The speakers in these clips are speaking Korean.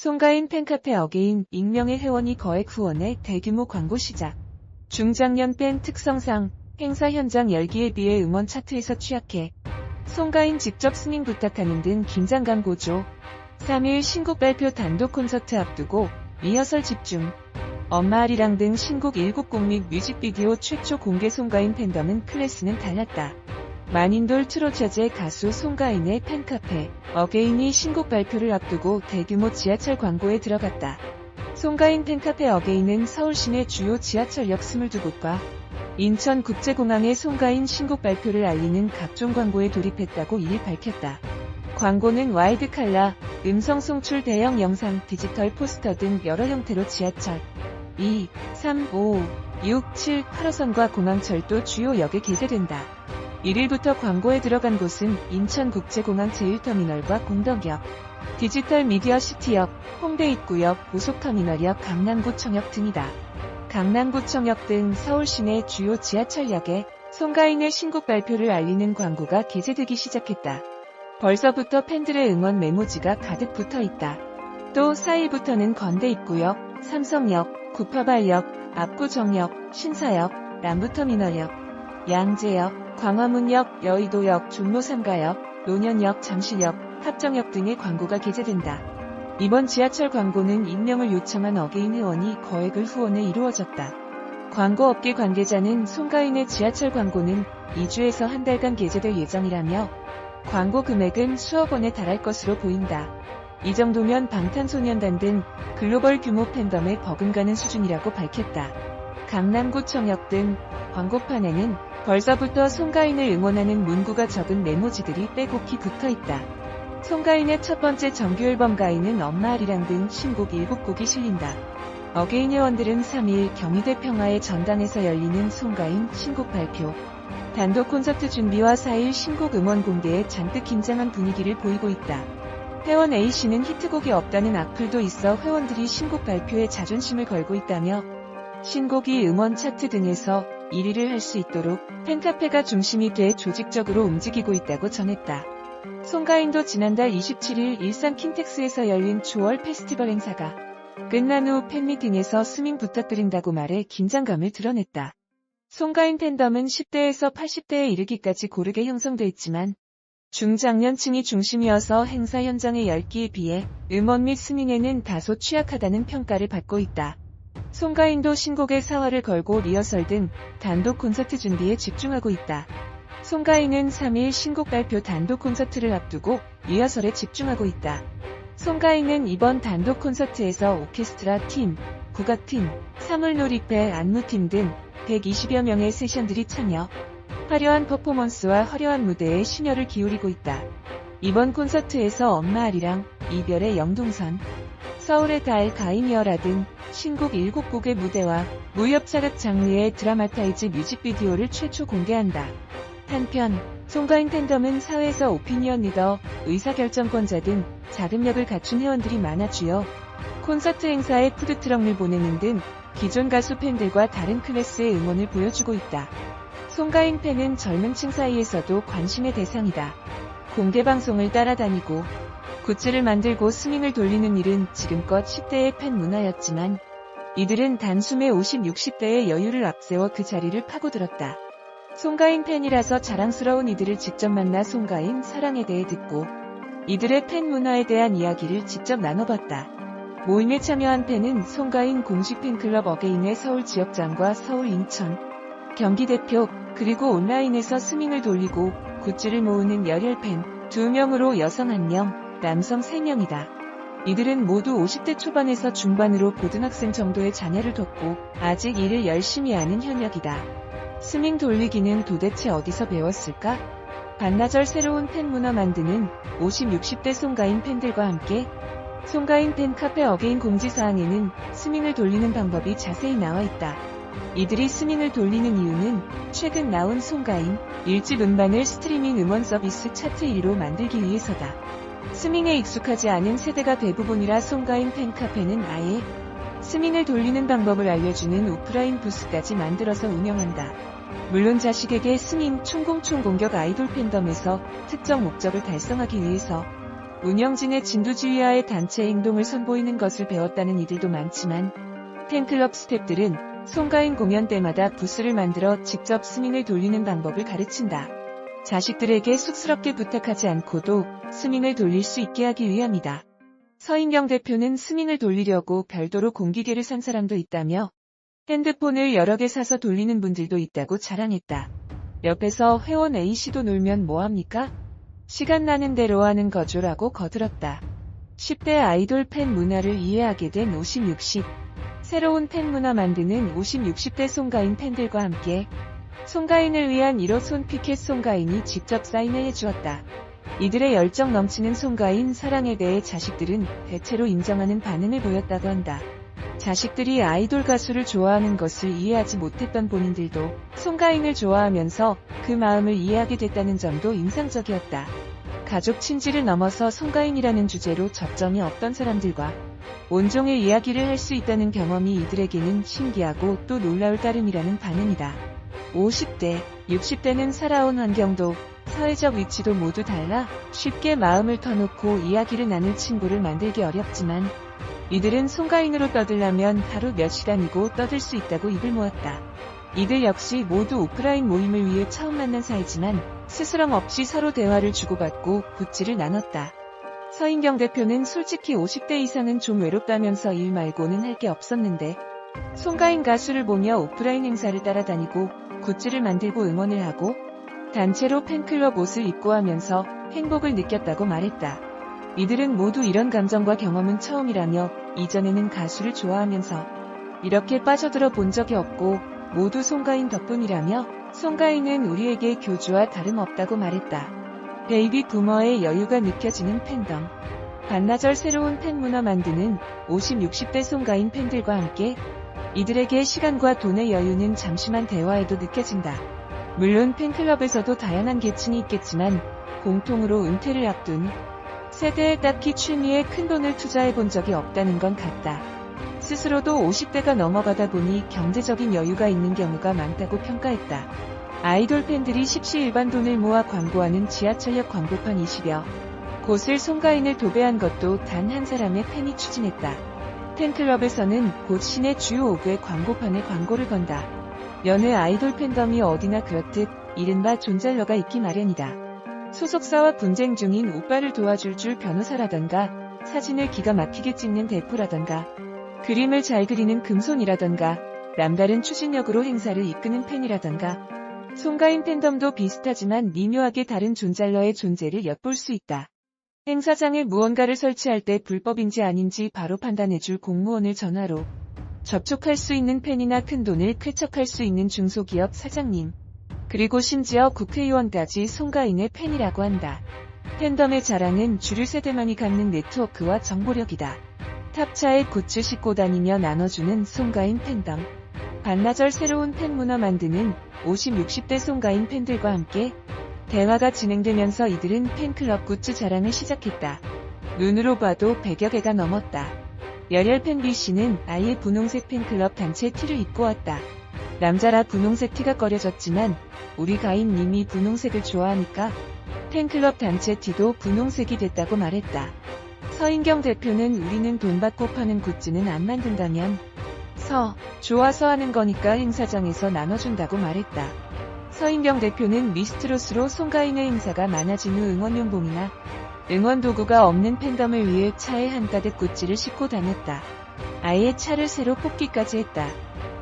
송가인 팬카페 어게인 익명의 회원이 거액 후원의 대규모 광고 시작. 중장년 팬 특성상 행사 현장 열기에 비해 음원 차트에서 취약해 송가인 직접 승인 부탁하는 등 긴장감 고조. 3일 신곡 발표 단독 콘서트 앞두고 리허설 집중. 엄마 아리랑 등 신곡 7곡 및 뮤직비디오 최초 공개. 송가인 팬덤은 클래스는 달랐다. 만인돌 트로트제 가수 송가인의 팬카페 어게인이 신곡 발표를 앞두고 대규모 지하철 광고에 들어갔다. 송가인 팬카페 어게인은 서울 시내 주요 지하철역 22곳과 인천국제공항의 송가인 신곡 발표를 알리는 각종 광고에 돌입했다고 2일 밝혔다. 광고는 와이드 컬러, 음성 송출 대형 영상, 디지털 포스터 등 여러 형태로 지하철 2, 3, 5, 6, 7, 8호선과 공항철도 주요 역에 게재된다. 1일부터 광고에 들어간 곳은 인천국제공항 제1터미널과 공덕역, 디지털 미디어 시티역, 홍대 입구역, 고속터미널역, 강남구청역 등이다. 강남구청역 등 서울 시내 주요 지하철역에 송가인의 신곡 발표를 알리는 광고가 게재되기 시작했다. 벌써부터 팬들의 응원 메모지가 가득 붙어있다. 또 4일부터는 건대 입구역, 삼성역, 구파발역, 압구정역, 신사역, 남부터미널역, 양재역, 광화문역, 여의도역, 종로 3가역, 논현역, 잠실역, 합정역 등의 광고가 게재된다. 이번 지하철 광고는 익명을 요청한 어게인 회원이 거액을 후원해 이루어졌다. 광고업계 관계자는 송가인의 지하철 광고는 2주에서 한 달간 게재될 예정이라며 광고 금액은 수억 원에 달할 것으로 보인다. 이 정도면 방탄소년단 등 글로벌 규모 팬덤에 버금가는 수준이라고 밝혔다. 강남구청역 등 광고판에는 벌써부터 송가인을 응원하는 문구가 적은 메모지들이 빼곡히 붙어있다. 송가인의 첫 번째 정규 앨범 가인은 엄마 아리랑 등 신곡 7곡이 실린다. 어게인 회원들은 3일 경희대 평화의 전당에서 열리는 송가인 신곡 발표, 단독 콘서트 준비와 4일 신곡 음원 공개에 잔뜩 긴장한 분위기를 보이고 있다. 회원 A씨는 히트곡이 없다는 악플도 있어 회원들이 신곡 발표에 자존심을 걸고 있다며 신곡이 음원 차트 등에서 1위를 할 수 있도록 팬카페가 중심이 돼 조직적으로 움직이고 있다고 전했다. 송가인도 지난달 27일 일산 킨텍스에서 열린 초월 페스티벌 행사가 끝난 후 팬미팅에서 스밍 부탁드린다고 말해 긴장감을 드러냈다. 송가인 팬덤은 10대에서 80대에 이르기까지 고르게 형성돼 있지만 중장년층이 중심이어서 행사 현장의 열기에 비해 음원 및 스밍에는 다소 취약하다는 평가를 받고 있다. 송가인도 신곡의 사활을 걸고 리허설 등 단독 콘서트 준비에 집중하고 있다. 송가인은 3일 신곡 발표 단독 콘서트를 앞두고 리허설에 집중하고 있다. 송가인은 이번 단독 콘서트에서 오케스트라 팀, 국악팀, 사물놀이패 안무팀 등 120여 명의 세션들이 참여, 화려한 퍼포먼스와 화려한 무대에 심혈을 기울이고 있다. 이번 콘서트에서 엄마 아리랑, 이별의 영동선, 서울의 달, 가인이어라 등 신곡 7곡의 무대와 무협자극 장르의 드라마타이즈 뮤직비디오를 최초 공개한다. 한편 송가인 팬덤은 사회에서 오피니언 리더, 의사결정권자 등 자금력을 갖춘 회원들이 많아 주요 콘서트 행사에 푸드트럭을 보내는 등 기존 가수 팬들과 다른 클래스의 응원을 보여주고 있다. 송가인 팬은 젊은 층 사이에서도 관심의 대상이다. 공개 방송을 따라다니고 굿즈를 만들고 스밍을 돌리는 일은 지금껏 10대의 팬 문화였지만 이들은 단숨에 50, 60대의 여유를 앞세워 그 자리를 파고들었다. 송가인 팬이라서 자랑스러운 이들을 직접 만나 송가인 사랑에 대해 듣고 이들의 팬 문화에 대한 이야기를 직접 나눠봤다. 모임에 참여한 팬은 송가인 공식 팬클럽 어게인의 서울 지역장과 서울, 인천, 경기 대표, 그리고 온라인에서 스밍을 돌리고 굿즈를 모으는 열혈 팬 2명으로 여성 1명, 남성 3명이다. 이들은 모두 50대 초반에서 중반으로 고등학생 정도의 자녀를 뒀고 아직 일을 열심히 하는 현역이다. 스밍 돌리기는 도대체 어디서 배웠을까? 반나절 새로운 팬 문화 만드는 50, 60대 송가인 팬들과 함께 송가인 팬 카페 어게인 공지사항에는 스밍을 돌리는 방법이 자세히 나와 있다. 이들이 스밍을 돌리는 이유는 최근 나온 송가인 1집 음반을 스트리밍 음원 서비스 차트 1위로 만들기 위해서다. 스밍에 익숙하지 않은 세대가 대부분이라 송가인 팬카페는 아예 스밍을 돌리는 방법을 알려주는 오프라인 부스까지 만들어서 운영한다. 물론 자식에게 스밍 총공격 아이돌 팬덤에서 특정 목적을 달성하기 위해서 운영진의 진두지휘하에 단체 행동을 선보이는 것을 배웠다는 이들도 많지만 팬클럽 스태프들은 송가인 공연 때마다 부스를 만들어 직접 스밍을 돌리는 방법을 가르친다. 자식들에게 쑥스럽게 부탁하지 않고도 스밍을 돌릴 수 있게 하기 위함이다. 서인경 대표는 스밍을 돌리려고 별도로 공기계를 산 사람도 있다며 핸드폰을 여러 개 사서 돌리는 분들도 있다고 자랑했다. 옆에서 회원 A씨도 놀면 뭐합니까? 시간 나는 대로 하는 거죠라고 거들었다. 10대 아이돌 팬 문화를 이해하게 된 50-60. 새로운 팬 문화 만드는 50-60대 송가인 팬들과 함께 송가인을 위한 1호 피켓 송가인이 직접 사인을 해주었다. 이들의 열정 넘치는 송가인 사랑에 대해 자식들은 대체로 인정하는 반응을 보였다고 한다. 자식들이 아이돌 가수를 좋아하는 것을 이해하지 못했던 본인들도 송가인을 좋아하면서 그 마음을 이해하게 됐다는 점도 인상적이었다. 가족 친지를 넘어서 송가인이라는 주제로 접점이 없던 사람들과 온종일 이야기를 할 수 있다는 경험이 이들에게는 신기하고 또 놀라울 따름이라는 반응이다. 50대, 60대는 살아온 환경도 사회적 위치도 모두 달라 쉽게 마음을 터놓고 이야기를 나눌 친구를 만들기 어렵지만 이들은 송가인으로 떠들려면 하루 몇 시간이고 떠들 수 있다고 입을 모았다. 이들 역시 모두 오프라인 모임을 위해 처음 만난 사이지만 스스럼 없이 서로 대화를 주고받고 굿즈를 나눴다. 서인경 대표는 솔직히 50대 이상은 좀 외롭다면서 일 말고는 할 게 없었는데 송가인 가수를 보며 오프라인 행사를 따라다니고 굿즈를 만들고 응원을 하고 단체로 팬클럽 옷을 입고 하면서 행복을 느꼈다고 말했다. 이들은 모두 이런 감정과 경험은 처음이라며 이전에는 가수를 좋아하면서 이렇게 빠져들어 본 적이 없고 모두 송가인 덕분이라며 송가인은 우리에게 교주와 다름없다고 말했다. 베이비 부머의 여유가 느껴지는 팬덤. 반나절 새로운 팬 문화 만드는 50-60대 송가인 팬들과 함께 이들에게 시간과 돈의 여유는 잠시만 대화에도 느껴진다. 물론 팬클럽에서도 다양한 계층이 있겠지만 공통으로 은퇴를 앞둔 세대에 딱히 취미에 큰돈을 투자해본 적이 없다는 건 같다. 스스로도 50대가 넘어가다 보니 경제적인 여유가 있는 경우가 많다고 평가했다. 아이돌 팬들이 십시일반 돈을 모아 광고하는 지하철역 광고판 20여 곳을 송가인을 도배한 것도 단 한 사람의 팬이 추진했다. 팬클럽에서는 곧 시내 주요 5구의 광고판에 광고를 건다. 여느 아이돌 팬덤이 어디나 그렇듯 이른바 존잘러가 있기 마련이다. 소속사와 분쟁 중인 오빠를 도와줄 줄 변호사라던가 사진을 기가 막히게 찍는 대포라던가 그림을 잘 그리는 금손이라던가 남다른 추진력으로 행사를 이끄는 팬이라던가 송가인 팬덤도 비슷하지만 미묘하게 다른 존잘러의 존재를 엿볼 수 있다. 행사장에 무언가를 설치할 때 불법인지 아닌지 바로 판단해줄 공무원을 전화로 접촉할 수 있는 팬이나 큰돈을 쾌척할 수 있는 중소기업 사장님. 그리고 심지어 국회의원까지 송가인의 팬이라고 한다. 팬덤의 자랑은 주류 세대만이 갖는 네트워크와 정보력이다. 탑차에 굿즈 싣고 다니며 나눠주는 송가인 팬덤. 반나절 새로운 팬 문화 만드는 50-60대 송가인 팬들과 함께 대화가 진행되면서 이들은 팬클럽 굿즈 자랑을 시작했다. 눈으로 봐도 100여 개가 넘었다. 열혈 팬 B씨는 아예 분홍색 팬클럽 단체 티를 입고 왔다. 남자라 분홍색 티가 꺼려졌지만 우리 가인님이 분홍색을 좋아하니까 팬클럽 단체 티도 분홍색이 됐다고 말했다. 서인경 대표는 우리는 돈 받고 파는 굿즈는 안 만든다면 좋아서 하는 거니까 행사장에서 나눠준다고 말했다. 서인경 대표는 미스트롯으로 송가인의 행사가 많아진 후 응원용봉이나 응원 도구가 없는 팬덤을 위해 차에 한가득 굿즈를 싣고 다녔다. 아예 차를 새로 뽑기까지 했다.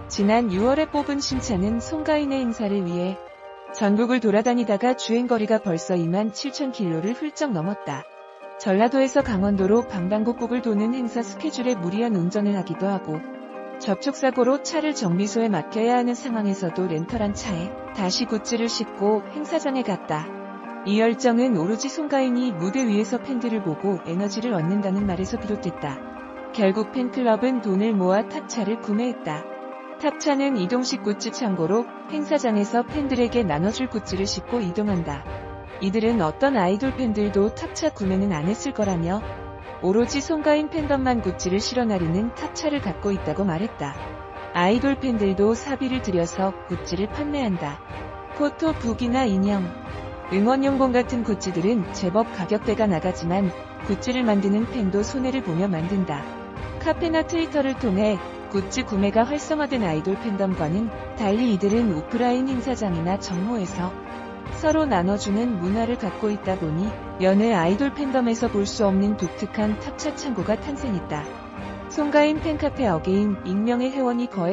지난 6월에 뽑은 신차는 송가인의 행사를 위해 전국을 돌아다니다가 주행거리가 벌써 27,000km를 훌쩍 넘었다. 전라도에서 강원도로 방방곡곡을 도는 행사 스케줄에 무리한 운전을 하기도 하고 접촉사고로 차를 정비소에 맡겨야 하는 상황에서도 렌터한 차에 다시 굿즈를 싣고 행사장에 갔다. 이 열정은 오로지 송가인이 무대 위에서 팬들을 보고 에너지를 얻는다는 말에서 비롯됐다. 결국 팬클럽은 돈을 모아 탑차를 구매했다. 탑차는 이동식 굿즈 창고로 행사장에서 팬들에게 나눠줄 굿즈를 싣고 이동한다. 이들은 어떤 아이돌 팬들도 탑차 구매는 안 했을 거라며 오로지 송가인 팬덤만 굿즈를 실어 나르는 탑차를 갖고 있다고 말했다. 아이돌 팬들도 사비를 들여서 굿즈를 판매한다. 포토북이나 인형, 응원용품 같은 굿즈들은 제법 가격대가 나가지만 굿즈를 만드는 팬도 손해를 보며 만든다. 카페나 트위터를 통해 굿즈 구매가 활성화된 아이돌 팬덤과는 달리 이들은 오프라인 행사장이나 정모에서 서로 나눠주는 문화를 갖고 있다 보니 여느 아이돌 팬덤에서 볼 수 없는 독특한 탑차 창고가 탄생했다. 송가인 팬카페 어게인 익명의 회원이 거액